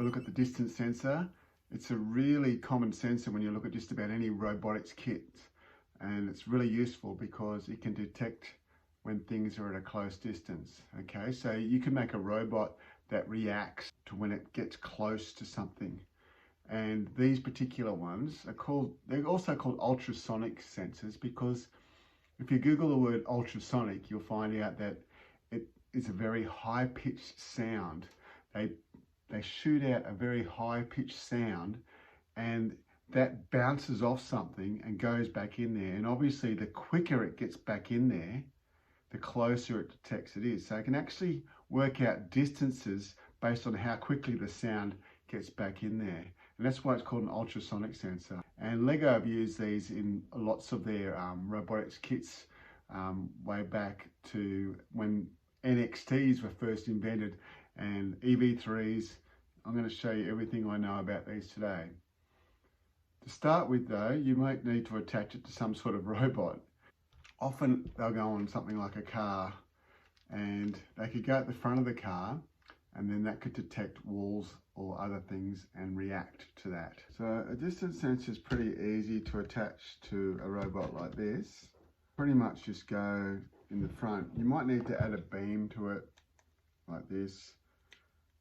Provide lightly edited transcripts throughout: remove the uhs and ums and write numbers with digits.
a look at the distance sensor. It's a really common sensor when you look at just about any robotics kit, and it's really useful because it can detect when things are at a close distance. Okay, so you can make a robot that reacts to when it gets close to something. And these particular ones they're also called ultrasonic sensors, because if you Google the word ultrasonic, you'll find out that it is a very high-pitched sound. They shoot out a very high-pitched sound, and that bounces off something and goes back in there. And obviously, the quicker it gets back in there, the closer it detects it is. So it can actually work out distances based on how quickly the sound gets back in there. And that's why it's called an ultrasonic sensor. And Lego have used these in lots of their robotics kits way back to when NXTs were first invented, and EV3s. I'm going to show you everything I know about these today. To start with though, you might need to attach it to some sort of robot. Often they'll go on something like a car, and they could go at the front of the car, and then that could detect walls or other things and react to that. So a distance sensor is pretty easy to attach to a robot like this. Pretty much just go in the front. You might need to add a beam to it like this.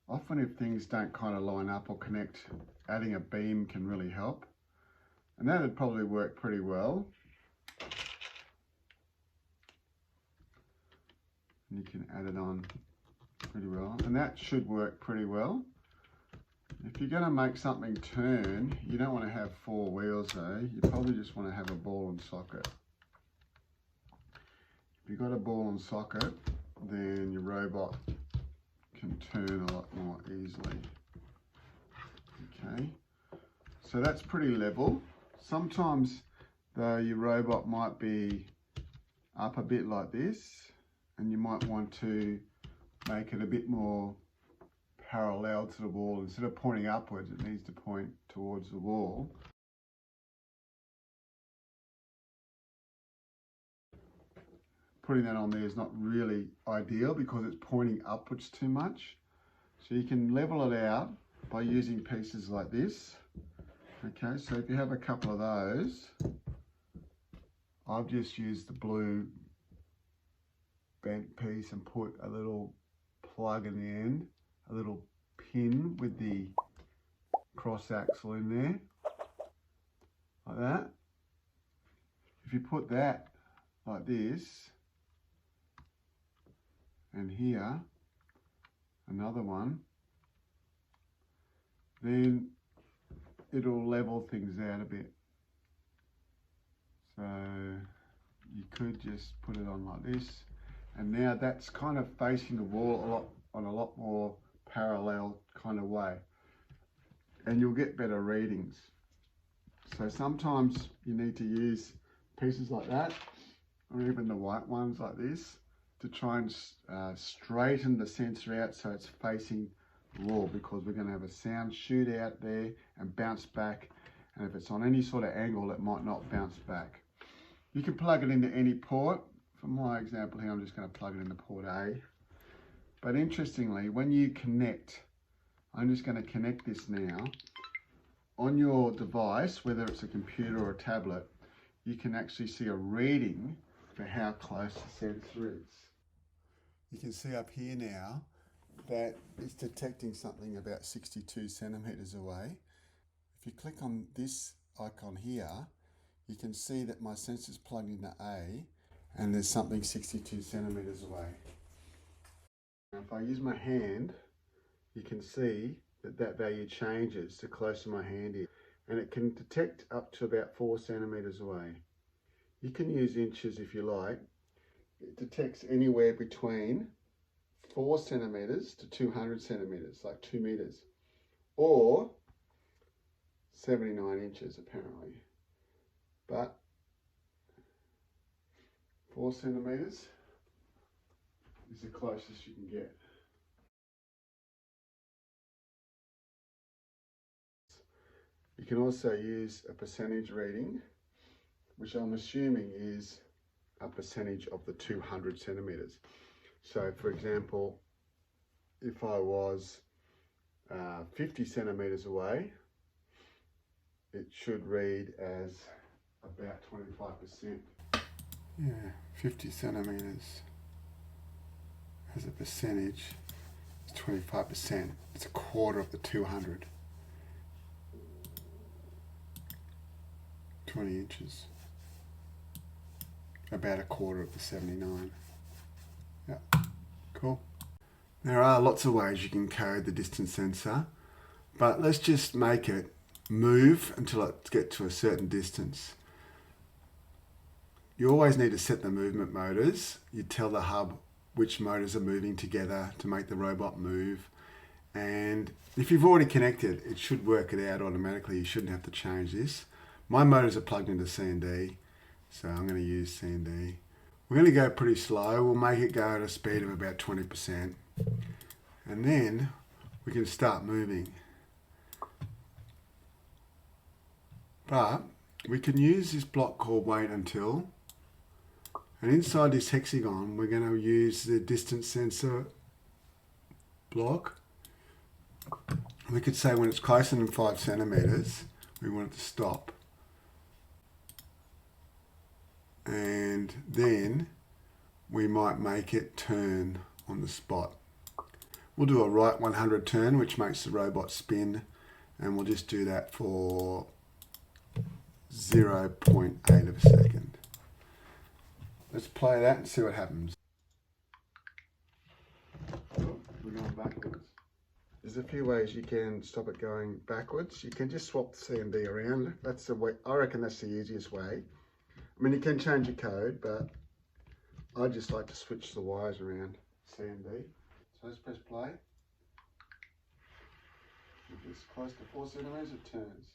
Often if things don't kind of line up or connect, adding a beam can really help. And that would probably work pretty well. And you can add it on pretty well. And that should work pretty well. If you're going to make something turn, you don't want to have four wheels though. You probably just want to have a ball and socket. If you've got a ball and socket, then your robot can turn a lot more easily. Okay, so that's pretty level. Sometimes though your robot might be up a bit like this, and you might want to make it a bit more parallel to the wall. Instead of pointing upwards, it needs to point towards the wall. Putting that on there is not really ideal because it's pointing upwards too much. So you can level it out by using pieces like this. Okay, so if you have a couple of those, I've just used the blue bent piece and put a little plug in the end, a little pin with the cross axle in there, like that. If you put that like this, and here another one, then it'll level things out a bit. So you could just put it on like this, and now that's kind of facing the wall on a lot more parallel kind of way, and you'll get better readings. So sometimes you need to use pieces like that, or even the white ones like this, to try and straighten the sensor out so it's facing the wall, because we're going to have a sound shoot out there and bounce back, and if it's on any sort of angle it might not bounce back. You can plug it into any port. For my example here, I'm just going to plug it into port A. But interestingly, when you connect, I'm just going to connect this now, on your device, whether it's a computer or a tablet, you can actually see a reading for how close the sensor is. You can see up here now that it's detecting something about 62 centimeters away. If you click on this icon here, you can see that my sensor's plugged into A, and there's something 62 centimeters away. Now if I use my hand, you can see that that value changes the closer my hand is, and it can detect up to about 4 centimeters away. You can use inches if you like. It detects anywhere between 4 centimeters to 200 centimeters, like 2 meters, or 79 inches apparently. But 4 centimeters is the closest you can get. You can also use a percentage reading, which I'm assuming is a percentage of the 200 centimeters. So for example, if I was 50 centimeters away, it should read as about 25%. Yeah, 50 centimeters as a percentage is 25%. It's a quarter of the 200. 20 inches. About a quarter of the 79. Yeah, cool. There are lots of ways you can code the distance sensor, but let's just make it move until it gets to a certain distance. You always need to set the movement motors. You tell the hub which motors are moving together to make the robot move. And if you've already connected, it should work it out automatically. You shouldn't have to change this. My motors are plugged into C and D, so I'm going to use C and D. We're going to go pretty slow. We'll make it go at a speed of about 20%. And then we can start moving. But we can use this block called wait until. And inside this hexagon, we're going to use the distance sensor block. We could say when it's closer than 5 centimeters, we want it to stop. And then we might make it turn on the spot. We'll do a right 100 turn, which makes the robot spin, and we'll just do that for 0.8 of a second. Let's play that and see what happens. We're going backwards. There's a few ways you can stop it going backwards. You can just swap the C and D around. That's the way, I reckon that's the easiest way. I mean, you can change your code, but I just like to switch the wires around C and D. So let's press play. If it's close to 4 centimeters, it turns.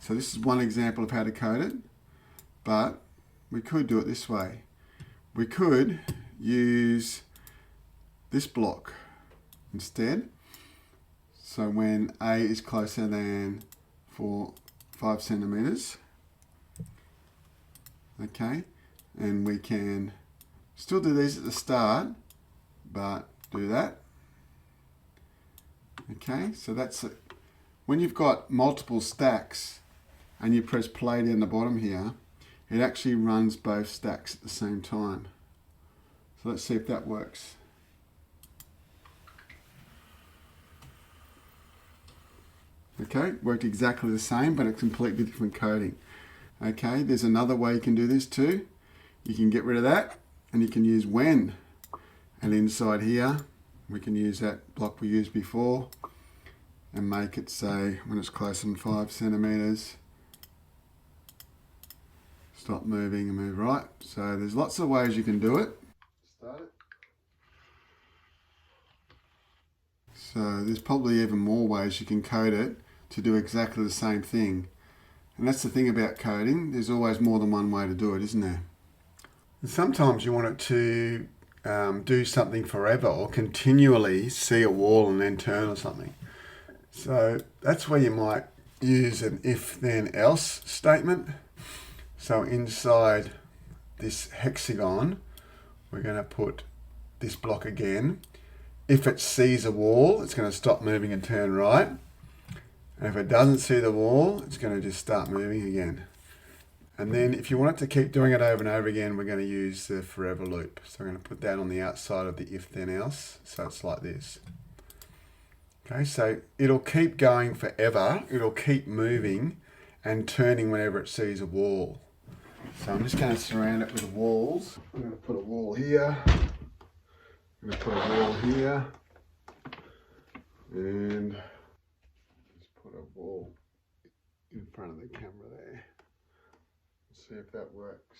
So this is one example of how to code it, but we could do it this way. We could use this block instead. So when A is closer than 5 centimeters, okay, and we can still do these at the start, but do that. Okay, so that's it. When you've got multiple stacks and you press play down the bottom here, it actually runs both stacks at the same time. So let's see if that works. Okay, worked exactly the same, but a completely different coding. Okay, there's another way you can do this too. You can get rid of that and you can use when. And inside here, we can use that block we used before and make it say when it's closer than 5 centimeters, stop moving and move right. So there's lots of ways you can do it. Start it. So there's probably even more ways you can code it to do exactly the same thing. And that's the thing about coding, there's always more than one way to do it, isn't there? And sometimes you want it to do something forever or continually see a wall and then turn or something. So that's where you might use an if then else statement. So inside this hexagon, we're going to put this block again. If it sees a wall, it's going to stop moving and turn right. And if it doesn't see the wall, it's going to just start moving again. And then if you want it to keep doing it over and over again, we're going to use the forever loop. So I'm going to put that on the outside of the if then else. So it's like this. Okay, so it'll keep going forever. It'll keep moving and turning whenever it sees a wall. So I'm just going to surround it with walls. I'm going to put a wall here. I'm going to put a wall here. And just put a wall in front of the camera there. See if that works.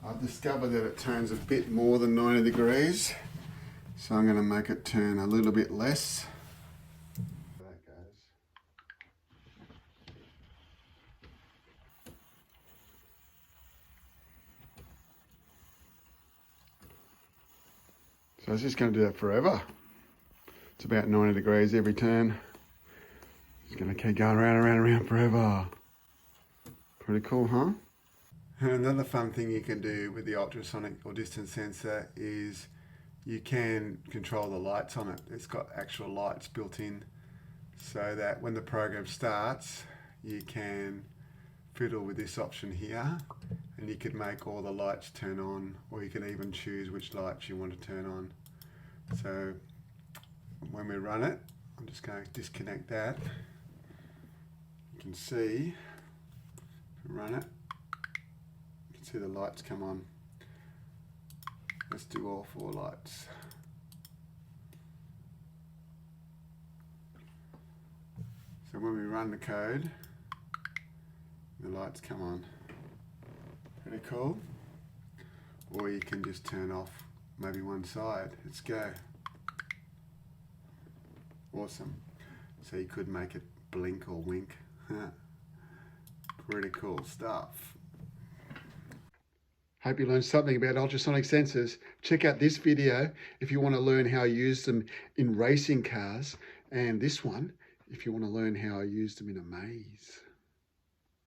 I've discovered that it turns a bit more than 90 degrees, so I'm going to make it turn a little bit less. That goes. So it's just going to do that forever. It's about 90 degrees every turn. It's going to keep going around forever. Pretty cool, huh? And another fun thing you can do with the ultrasonic or distance sensor is you can control the lights on it. It's got actual lights built in so that when the program starts, you can fiddle with this option here and you could make all the lights turn on, or you can even choose which lights you want to turn on. So when we run it, I'm just going to disconnect that. You can see, if we run it, you can see the lights come on. Let's do all 4 lights. So when we run the code, the lights come on. Pretty cool. Or you can just turn off maybe one side. Let's go. Awesome. So you could make it blink or wink. Pretty cool stuff. Hope you learned something about ultrasonic sensors. Check out this video if you want to learn how I use them in racing cars, and this one if you want to learn how I use them in a maze.